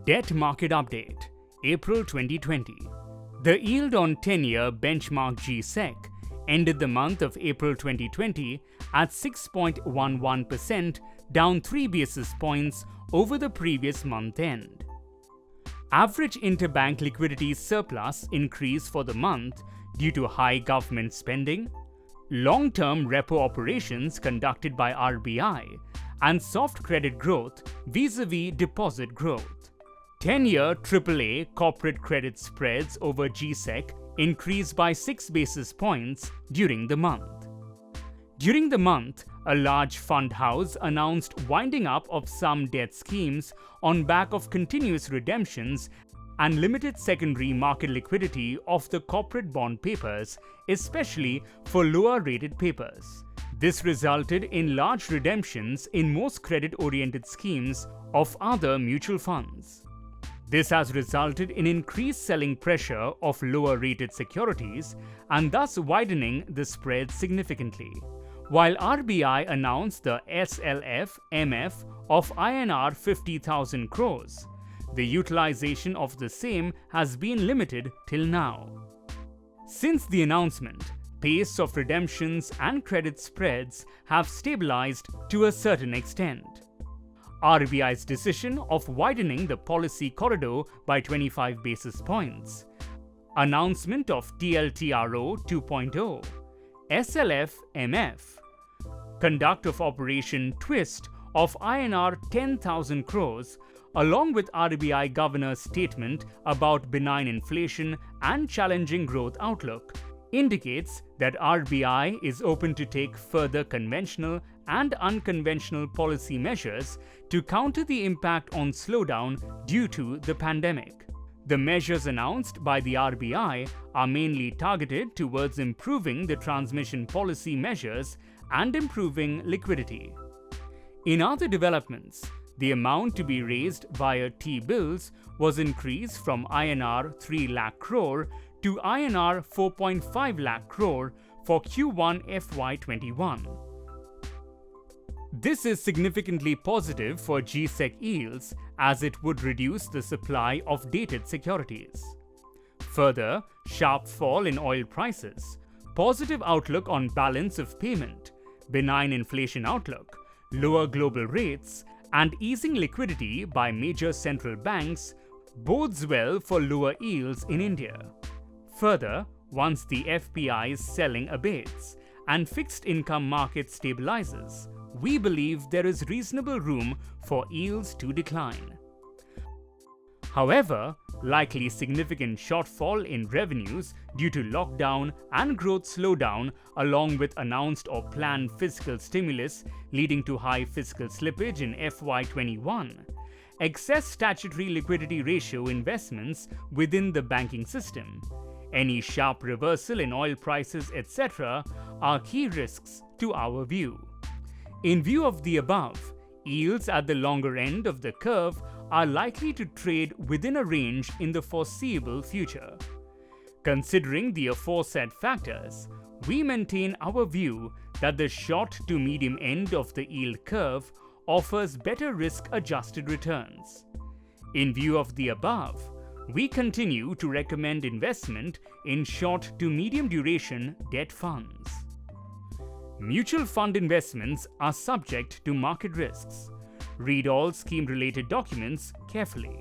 Debt market update, April 2020. The yield on 10-year benchmark G-Sec ended the month of April 2020 at 6.11%, down 3 basis points over the previous month end. Average interbank liquidity surplus increased for the month due to high government spending, long-term repo operations conducted by RBI, and soft credit growth vis-à-vis deposit growth. 10-year AAA corporate credit spreads over G-Sec increased by 6 basis points during the month. During the month, a large fund house announced winding up of some debt schemes on back of continuous redemptions and limited secondary market liquidity of the corporate bond papers, especially for lower-rated papers. This resulted in large redemptions in most credit-oriented schemes of other mutual funds. This has resulted in increased selling pressure of lower-rated securities and thus widening the spread significantly. While RBI announced the SLF-MF of INR 50,000 crores, the utilization of the same has been limited till now. Since the announcement, pace of redemptions and credit spreads have stabilized to a certain extent. RBI's decision of widening the policy corridor by 25 basis points, announcement of TLTRO 2.0, SLF-MF, conduct of Operation Twist of INR 10,000 crores, along with RBI Governor's statement about benign inflation and challenging growth outlook, indicates that RBI is open to take further conventional and unconventional policy measures to counter the impact on slowdown due to the pandemic. The measures announced by the RBI are mainly targeted towards improving the transmission policy measures and improving liquidity. In other developments, the amount to be raised via T-bills was increased from INR 3 lakh crore to INR 4.5 lakh crore for Q1 FY21. This is significantly positive for G-Sec yields as it would reduce the supply of dated securities. Further, sharp fall in oil prices, positive outlook on balance of payment, benign inflation outlook, lower global rates, and easing liquidity by major central banks bodes well for lower yields in India. Further, once the FPI's selling abates and fixed income market stabilizes, we believe there is reasonable room for yields to decline. However, likely significant shortfall in revenues due to lockdown and growth slowdown along with announced or planned fiscal stimulus leading to high fiscal slippage in FY21, excess statutory liquidity ratio investments within the banking system, any sharp reversal in oil prices, etc. are key risks to our view. In view of the above, yields at the longer end of the curve are likely to trade within a range in the foreseeable future. Considering the aforesaid factors, we maintain our view that the short to medium end of the yield curve offers better risk-adjusted returns. In view of the above, we continue to recommend investment in short to medium duration debt funds. Mutual fund investments are subject to market risks. Read all scheme-related documents carefully.